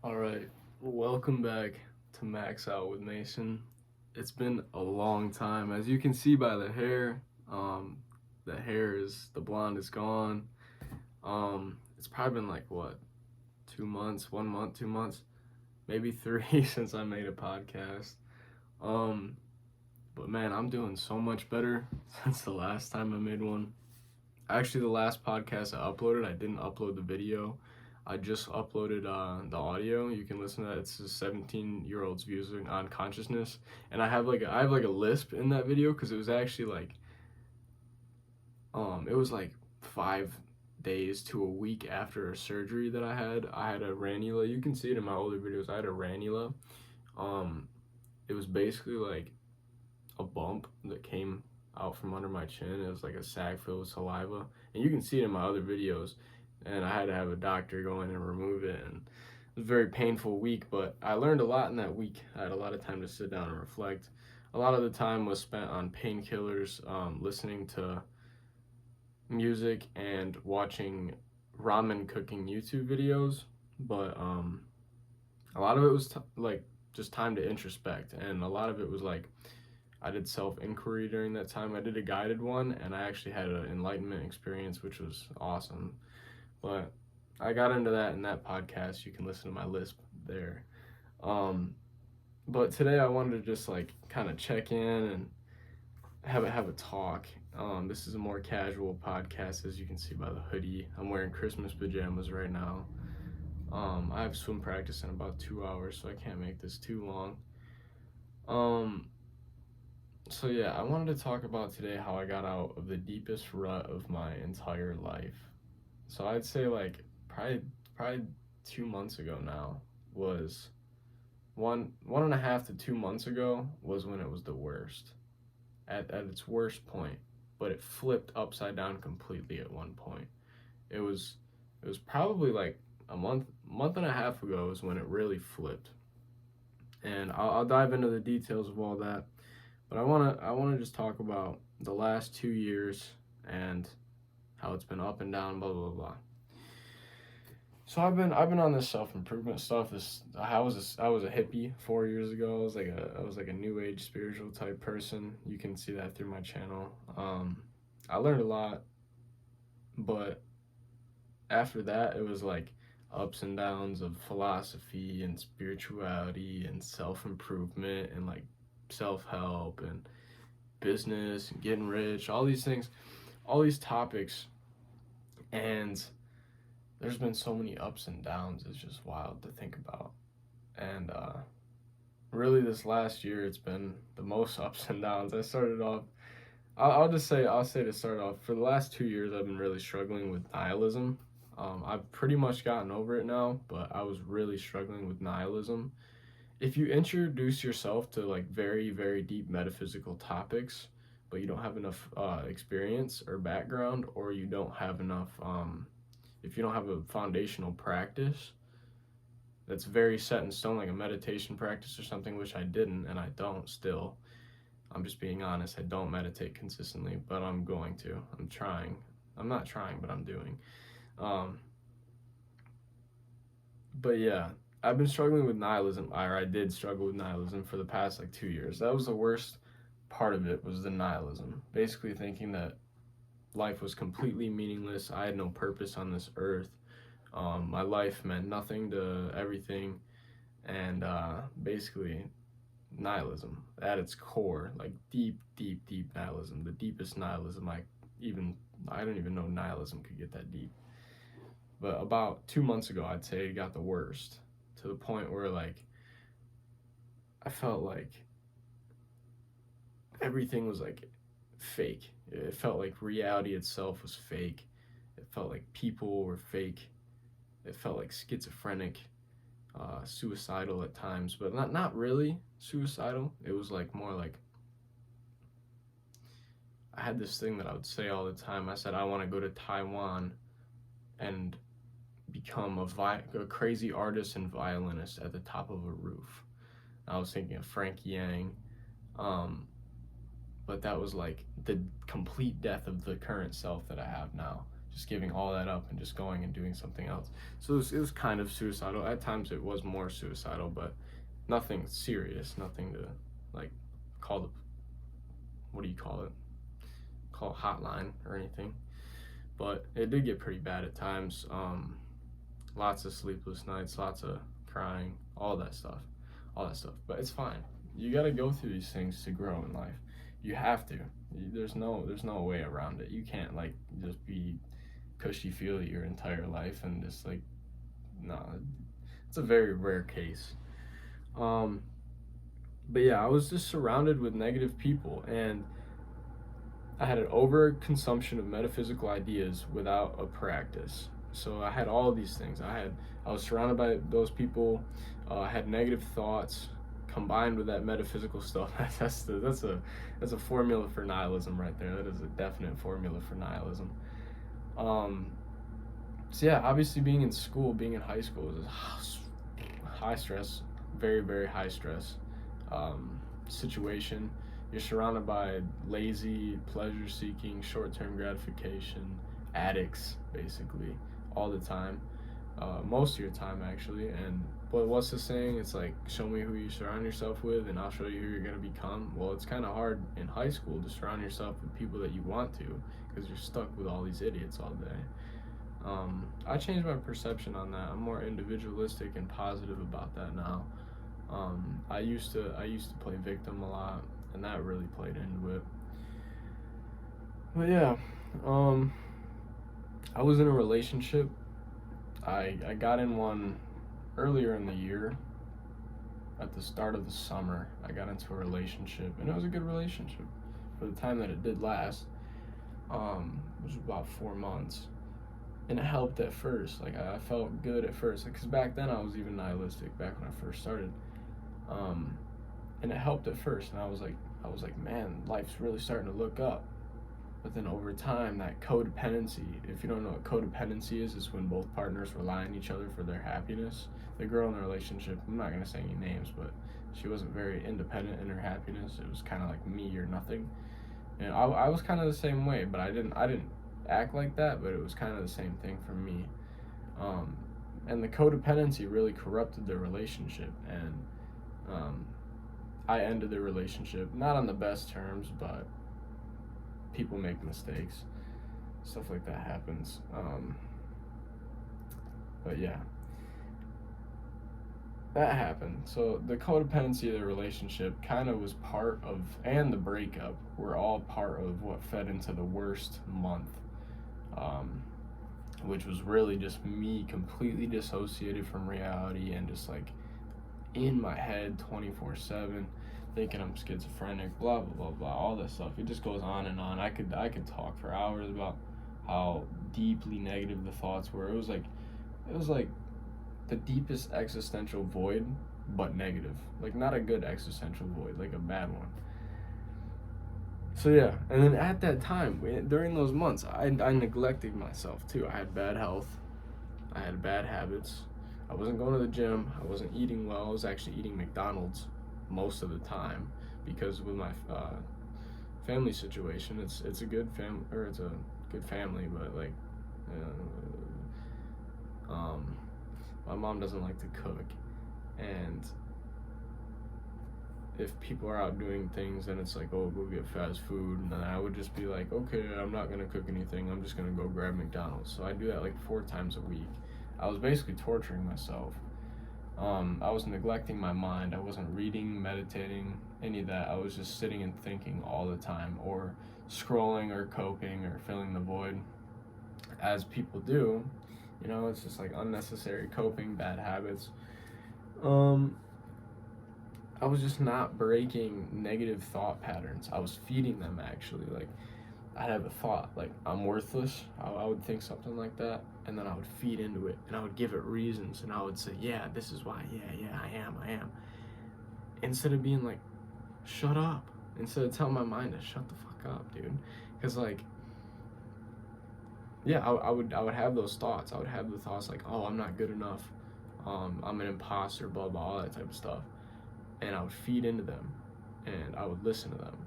All right, welcome back to Max Out with Mason. It's been a long time, as you can see by the hair. The blonde is gone. It's probably been like what, 2 months, 1 month, 2 months, maybe three since I made a podcast. Um, but man, I'm doing so much better since the last time I made one. Actually, the last podcast I uploaded, I didn't upload the video. I just uploaded the audio. You can listen to that. It's a 17-year-old's views on consciousness, and I have like a lisp in that video because it was actually like it was like 5 days to a week after a surgery that I had. I had a ranula. You can see it in my older videos. I had a ranula. Um, it was basically like a bump that came out from under my chin. It was like a sac filled with saliva, and you can see it in my other videos. And I had to have a doctor go in and remove it, and it was a very painful week. But I learned a lot in that week. I had a lot of time to sit down and reflect. A lot of the time was spent on painkillers, listening to music, and watching ramen cooking YouTube videos. But a lot of it was like just time to introspect, and a lot of it was like I did self inquiry during that time. I did a guided one, and I actually had an enlightenment experience, which was awesome. But I got into that in that podcast. You can listen to my lisp there. Um, but today I wanted to just like kind of check in and have a talk. This is a more casual podcast, as you can see by the hoodie. I'm wearing Christmas pajamas right now. I have swim practice in about 2 hours, so I can't make this too long. Um, so yeah, I wanted to talk about today how I got out of the deepest rut of my entire life. So I'd say like probably 2 months ago now was one and a half to 2 months ago was when it was the worst, at its worst point, but it flipped upside down completely at one point. It was probably like a month and a half ago is when it really flipped, and I'll dive into the details of all that. But I wanna just talk about the last 2 years and how it's been up and down, blah blah blah. So I've been on this self improvement stuff. I was a hippie 4 years ago. I was like a new age spiritual type person. You can see that through my channel. I learned a lot, but after that it was like ups and downs of philosophy and spirituality and self improvement and like self help and business and getting rich. All these things, all these topics, and there's been so many ups and downs. It's just wild to think about. And really, this last year, it's been the most ups and downs. I started off. I'll say to start off. For the last 2 years, I've been really struggling with nihilism. I've pretty much gotten over it now, but I was really struggling with nihilism. If you introduce yourself to like very very deep metaphysical topics, but you don't have enough experience or background, or you don't have enough if you don't have a foundational practice that's very set in stone, like a meditation practice or something, which I didn't and I don't still. I'm just being honest. I don't meditate consistently, but I'm going to. I'm trying. I'm not trying, but I'm doing. Um, but yeah, I've been struggling with nihilism, or I did struggle with nihilism for the past like 2 years. That was the worst part of it, was the nihilism. Basically thinking that life was completely meaningless. I had no purpose on this earth. My life meant nothing to everything, and basically nihilism at its core, like deep, deep, deep nihilism, the deepest nihilism I don't even know nihilism could get that deep. But about 2 months ago, I'd say it got the worst, to the point where like I felt like everything was like fake. It felt like reality itself was fake. It felt like people were fake. It felt like schizophrenic, suicidal at times, but not really suicidal. It was like more like I had this thing that I would say all the time. I said I want to go to Taiwan and become a crazy artist and violinist at the top of a roof. I was thinking of Frank Yang, but that was like the complete death of the current self that I have now. just giving all that up and just going and doing something else. So it was kind of suicidal. At times it was more suicidal, but nothing serious, nothing to like call the, what do you call it? Call a hotline or anything. But it did get pretty bad at times. Lots of sleepless nights, lots of crying, all that stuff. But it's fine. You got to go through these things to grow in life. You have to. There's no way around it. You can't like just be cushy feely your entire life and just like, no. It's a very rare case. But yeah, I was just surrounded with negative people, and I had an overconsumption of metaphysical ideas without a practice. So I had all these things. I was surrounded by those people. I had negative thoughts combined with that metaphysical stuff. That's a formula for nihilism right there. That is a definite formula for nihilism. So yeah, obviously being in school, being in high school was high stress, very, very high stress situation. You're surrounded by lazy, pleasure-seeking, short-term gratification addicts, basically, all the time, most of your time actually. And but what's the saying? It's like, show me who you surround yourself with, and I'll show you who you're gonna become. Well, it's kind of hard in high school to surround yourself with people that you want to, because you're stuck with all these idiots all day. I changed my perception on that. I'm more individualistic and positive about that now. I used to play victim a lot, and that really played into it. But yeah, I was in a relationship. I got in one earlier in the year. At the start of the summer, I got into a relationship, and it was a good relationship for the time that it did last. It was about 4 months, and it helped at first. Like I felt good at first, because back then I was even nihilistic. Back when I first started, and it helped at first, and I was like, man, life's really starting to look up. But then over time, that codependency, if you don't know what codependency is when both partners rely on each other for their happiness. The girl in the relationship, I'm not going to say any names, but she wasn't very independent in her happiness. It was kind of like me or nothing. And I was kind of the same way, but I didn't act like that, but it was kind of the same thing for me. And the codependency really corrupted the relationship, and I ended the relationship, not on the best terms, but people make mistakes. Stuff like that happens. But yeah, that happened. So the codependency of the relationship kind of was part of, and the breakup were all part of what fed into the worst month, which was really just me completely dissociated from reality and just like in my head 24/7, thinking I'm schizophrenic, blah blah blah blah, all that stuff. It just goes on and on. I could talk for hours about how deeply negative the thoughts were. It was like the deepest existential void, but negative. Like not a good existential void, like a bad one. So yeah, and then at that time, during those months, I neglected myself too. I had bad health, I had bad habits. I wasn't going to the gym. I wasn't eating well. I was actually eating McDonald's most of the time, because with my family situation, it's a good family, but like, my mom doesn't like to cook, and if people are out doing things, then it's like, oh, go get fast food, and then I would just be like, okay, I'm not gonna cook anything. I'm just gonna go grab McDonald's. So I do that like 4 times a week. I was basically torturing myself. I was neglecting my mind. I wasn't reading, meditating, any of that. I was just sitting and thinking all the time, or scrolling or coping or filling the void, as people do. You know, it's just like unnecessary coping, bad habits. I was just not breaking negative thought patterns. I was feeding them, actually. Like, I'd have a thought, like, I'm worthless. I would think something like that, and then I would feed into it, and I would give it reasons, and I would say, yeah, this is why, yeah, I am. Instead of being like, shut up. Instead of telling my mind to shut the fuck up, dude. Because, like, yeah, I would have those thoughts. I would have the thoughts like, oh, I'm not good enough. I'm an imposter, all that type of stuff. And I would feed into them, and I would listen to them.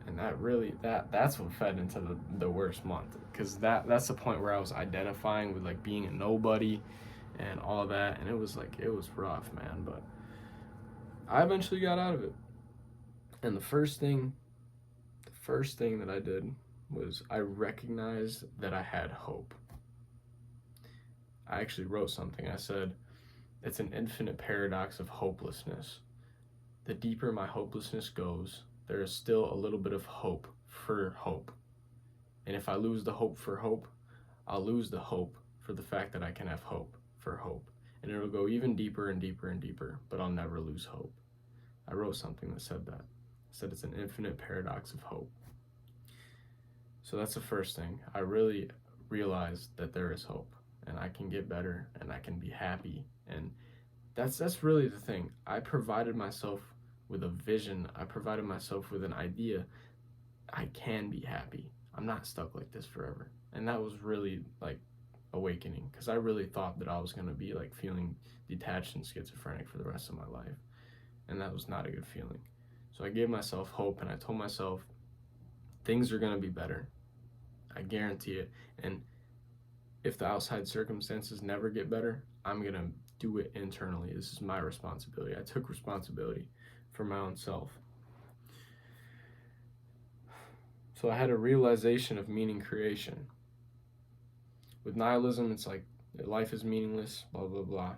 And that's what fed into the worst month, because that's the point where I was identifying with like being a nobody and all that, and it was rough, man. But I eventually got out of it. And the first thing that I did was I recognized that I had hope. I actually wrote something. I said, it's an infinite paradox of hopelessness. The deeper my hopelessness goes, there is still a little bit of hope for hope. And if I lose the hope for hope, I'll lose the hope for the fact that I can have hope for hope. And it'll go even deeper and deeper and deeper, but I'll never lose hope. I wrote something that said that. I said it's an infinite paradox of hope. So that's the first thing. I really realized that there is hope, and I can get better, and I can be happy. And that's really the thing. I provided myself with a vision. I provided myself with an idea. I can be happy. I'm not stuck like this forever. And that was really like awakening, because I really thought that I was going to be like feeling detached and schizophrenic for the rest of my life. And that was not a good feeling. So I gave myself hope, and I told myself things are going to be better. I guarantee it. And if the outside circumstances never get better, I'm going to do it internally. This is my responsibility. I took responsibility for my own self. So I had a realization of meaning creation. With nihilism, it's like life is meaningless, blah, blah, blah.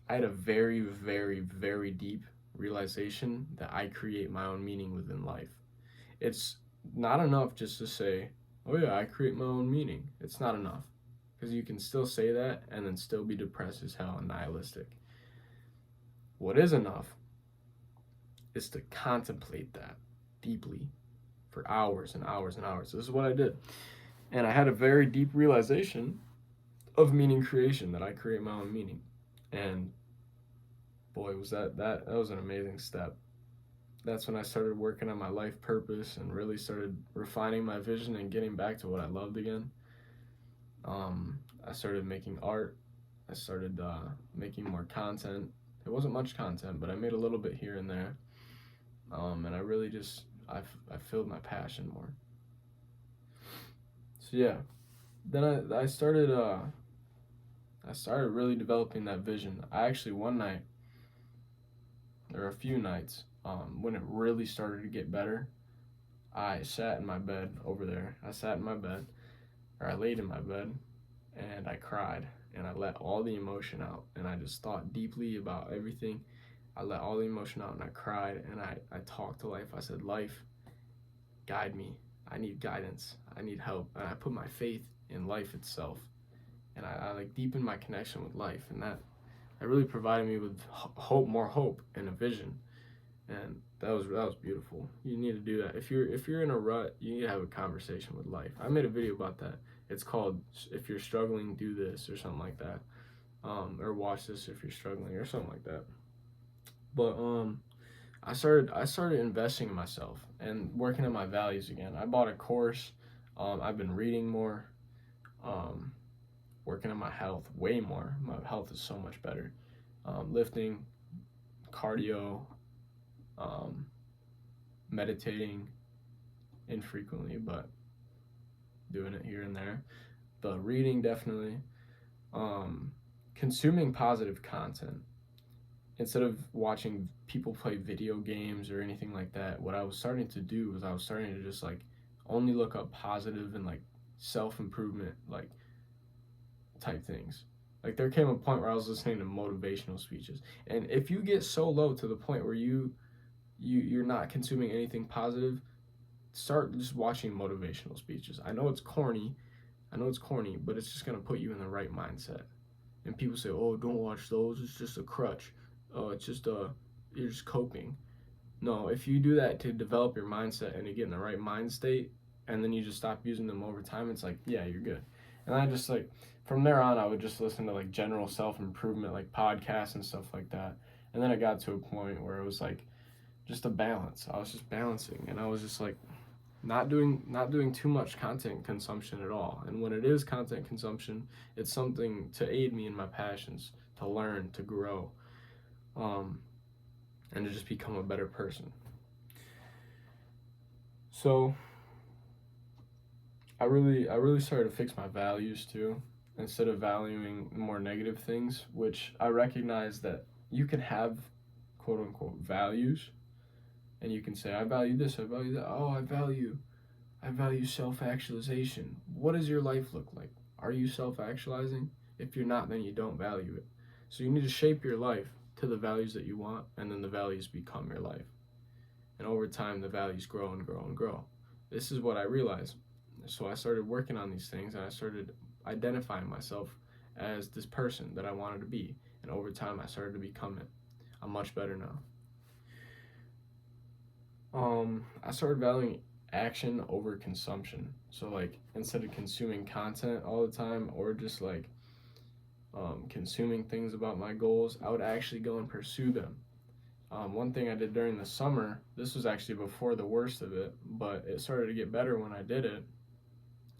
I had a very, very, very deep realization that I create my own meaning within life. It's not enough just to say, oh yeah, I create my own meaning. It's not enough, because you can still say that and then still be depressed as hell and nihilistic. What is enough is to contemplate that deeply for hours and hours and hours. This is what I did. And I had a very deep realization of meaning creation, that I create my own meaning. And boy, was that was an amazing step. That's when I started working on my life purpose and really started refining my vision and getting back to what I loved again. I started making art. I started making more content. It wasn't much content, but I made a little bit here and there. And I really I filled my passion more. So yeah, then I started really developing that vision. I actually, one night, or a few nights, when it really started to get better, I sat in my bed over there. I laid in my bed, and I cried, and I let all the emotion out, and I just thought deeply about everything. I let all the emotion out, and I cried, and I talked to life. I said, life, guide me. I need guidance. I need help. And I put my faith in life itself, and I like deepened my connection with life, and that really provided me with more hope, and a vision. And that was beautiful. You need to do that. If you're in a rut, you need to have a conversation with life. I made a video about that. It's called "If You're Struggling, Do This" or something like that, or watch this if you're struggling or something like that. But I started investing in myself and working on my values again. I bought a course. I've been reading more, working on my health way more. My health is so much better. Lifting, cardio, meditating infrequently, but doing it here and there. But reading, definitely. Consuming positive content. Instead of watching people play video games or anything like that, what I was starting to do was I was starting to just like only look up positive and like self-improvement like type things. Like there came a point where I was listening to motivational speeches. And if you get so low to the point where you're not consuming anything positive, start just watching motivational speeches. I know it's corny, but it's just gonna put you in the right mindset. And people say, "Oh, don't watch those. It's just a crutch. Oh, it's just you're just coping." No, if you do that to develop your mindset and to get in the right mind state, and then you just stop using them over time, it's like, yeah, you're good. And I just like from there on, I would just listen to like general self improvement, like podcasts and stuff like that. And then it got to a point where it was like just a balance. I was just balancing, and I was just like not doing too much content consumption at all. And when it is content consumption, it's something to aid me in my passions, to learn, to grow, and to just become a better person. So I really started to fix my values too, instead of valuing more negative things, which I recognize that you can have quote unquote values, and you can say I value this, I value that. Oh, I value self-actualization. What does your life look like? Are you self-actualizing? If you're not, then you don't value it. So you need to shape your life to the values that you want, and then the values become your life. And over time, the values grow and grow and grow. This is what I realized. So I started working on these things, and I started identifying myself as this person that I wanted to be. And over time, I started to become it. I'm much better now. I started valuing action over consumption. So like instead of consuming content all the time, or just like consuming things about my goals, I would actually go and pursue them. One thing I did during the summer, this was actually before the worst of it, but it started to get better when I did it.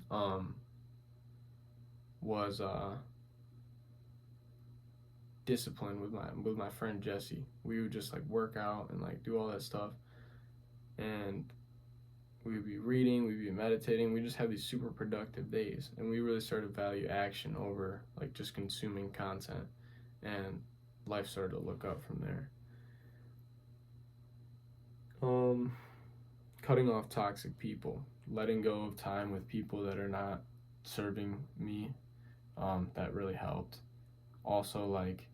Um, was discipline with my friend Jesse. We would just like work out and like do all that stuff, and we would be reading, we'd be meditating. We just have these super productive days, and we really started to value action over like just consuming content, and life started to look up from there. Um, Cutting off toxic people, letting go of time with people that are not serving me. That really helped. Also, like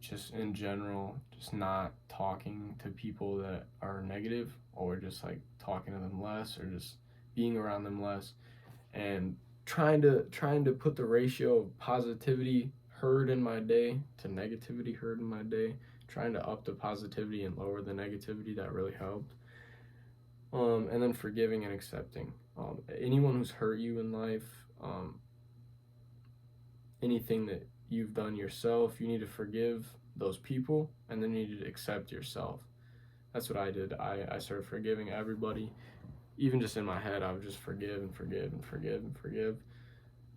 just in general, just not talking to people that are negative, or just like talking to them less, or just being around them less, and trying to put the ratio of positivity heard in my day to negativity heard in my day, trying to up the positivity and lower the negativity. That really helped. And then forgiving and accepting anyone who's hurt you in life, anything that you've done yourself. You need to forgive those people, and then you need to accept yourself. That's what I did. I started forgiving everybody. Even just in my head, I would just forgive and forgive and forgive and forgive.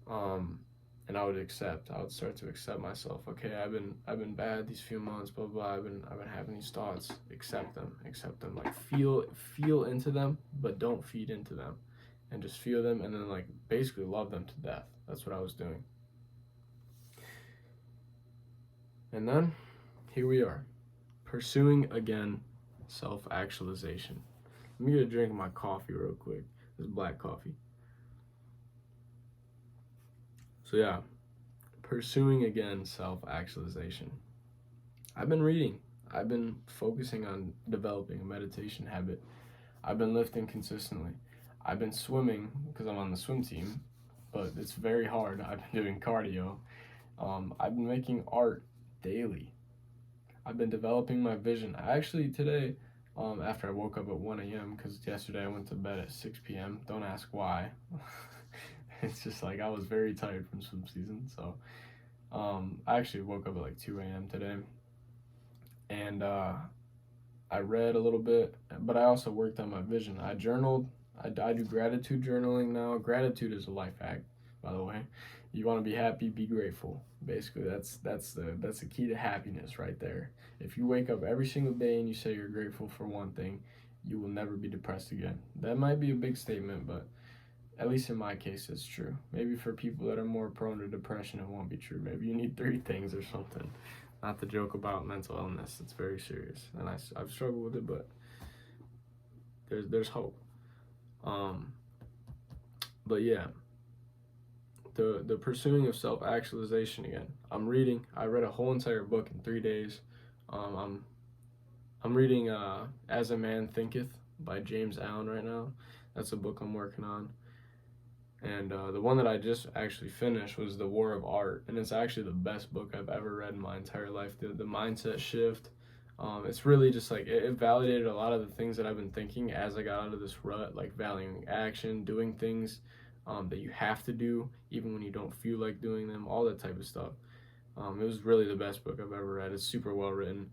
Um, and I would accept. I would start to accept myself. Okay, I've been bad these few months. Blah blah. I've been having these thoughts. Accept them. Accept them. Like feel into them, but don't feed into them, and just feel them, and then like basically love them to death. That's what I was doing. And then here we are, pursuing again self-actualization. Let me get a drink of my coffee real quick. This is black coffee. So yeah, pursuing again self-actualization. I've been reading. I've been focusing on developing a meditation habit. I've been lifting consistently. I've been swimming because I'm on the swim team, but it's very hard. I've been doing cardio. I've been making art daily. I've been developing my vision. I actually today, after I woke up at 1 a.m., because yesterday I went to bed at 6 p.m. Don't ask why. It's just like I was very tired from swim season. So I actually woke up at like 2 a.m. today. And I read a little bit, but I also worked on my vision. I journaled. I do gratitude journaling now. Gratitude is a life hack, by the way. You want to be happy, be grateful. Basically, that's the key to happiness right there. If you wake up every single day and you say you're grateful for one thing, you will never be depressed again. That might be a big statement, but at least in my case, it's true. Maybe for people that are more prone to depression, it won't be true. Maybe you need 3 things or something. Not to joke about mental illness. It's very serious, and I've struggled with it, but there's hope. Um, but yeah, the pursuing of self actualization again. I'm reading. I read a whole entire book in 3 days. I'm reading As a Man Thinketh by James Allen right now. That's a book I'm working on. And the one that I just actually finished was The War of Art, and it's actually the best book I've ever read in my entire life. The mindset shift. It's really just like it validated a lot of the things that I've been thinking as I got out of this rut, like valuing action, doing things that you have to do even when you don't feel like doing them, all that type of stuff. It was really the best book I've ever read. It's super well written,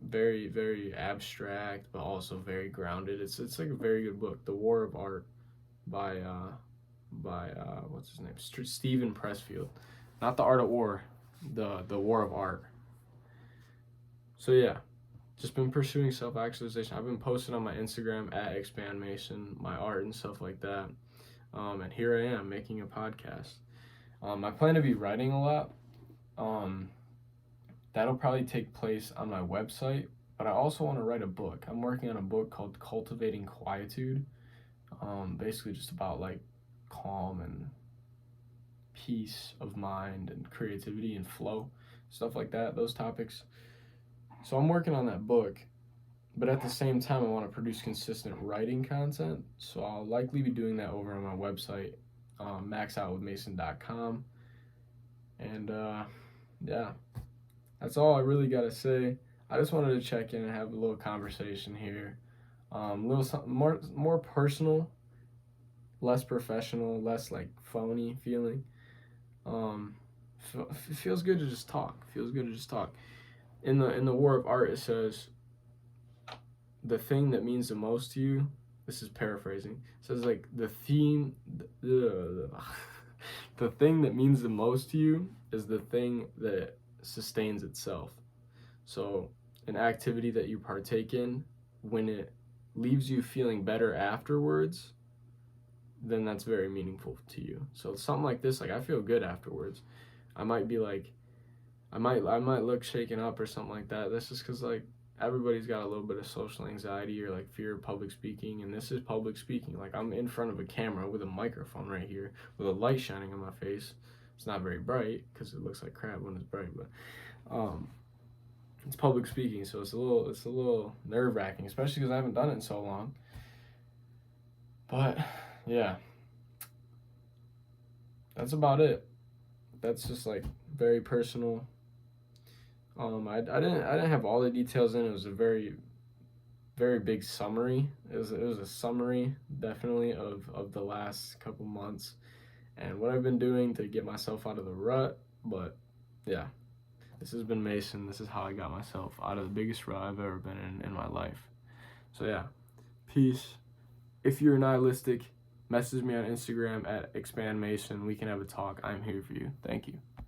very very abstract, but also very grounded. It's like a very good book, The War of Art by what's his name? Stephen Pressfield. Not The Art of War, the War of Art. So yeah, just been pursuing self-actualization. I've been posting on my Instagram at Expand Mason, my art and stuff like that. And here I am making a podcast. I plan to be writing a lot. Um, that'll probably take place on my website, but I also want to write a book. I'm working on a book called Cultivating Quietude. Basically just about like calm and peace of mind and creativity and flow, stuff like that, those topics. So I'm working on that book, but at the same time, I want to produce consistent writing content. So I'll likely be doing that over on my website, maxoutwithmason.com. And yeah, that's all I really got to say. I just wanted to check in and have a little conversation here. A little something more personal, less professional, less like phony feeling. Um, it feels good to just talk. Feels good to just talk. In the War of Art, it says the thing that means the most to you. This is paraphrasing. It says like the thing that means the most to you is the thing that sustains itself. So an activity that you partake in, when it leaves you feeling better afterwards, then that's very meaningful to you. So something like this, like I feel good afterwards. I might be like, I might look shaken up or something like that. That's just because like everybody's got a little bit of social anxiety or like fear of public speaking, and this is public speaking. Like I'm in front of a camera with a microphone right here with a light shining on my face. It's not very bright because it looks like crap when it's bright, but it's public speaking, so it's a little nerve wracking, especially because I haven't done it in so long. But yeah, that's about it. That's just like very personal. I didn't have all the details in. It was a very big summary. It was a summary definitely of the last couple months and what I've been doing to get myself out of the rut. But yeah, this has been Mason. This is how I got myself out of the biggest rut I've ever been in my life. So yeah, peace. If you're nihilistic, message me on Instagram at expandmason. We can have a talk. I'm here for you. Thank you.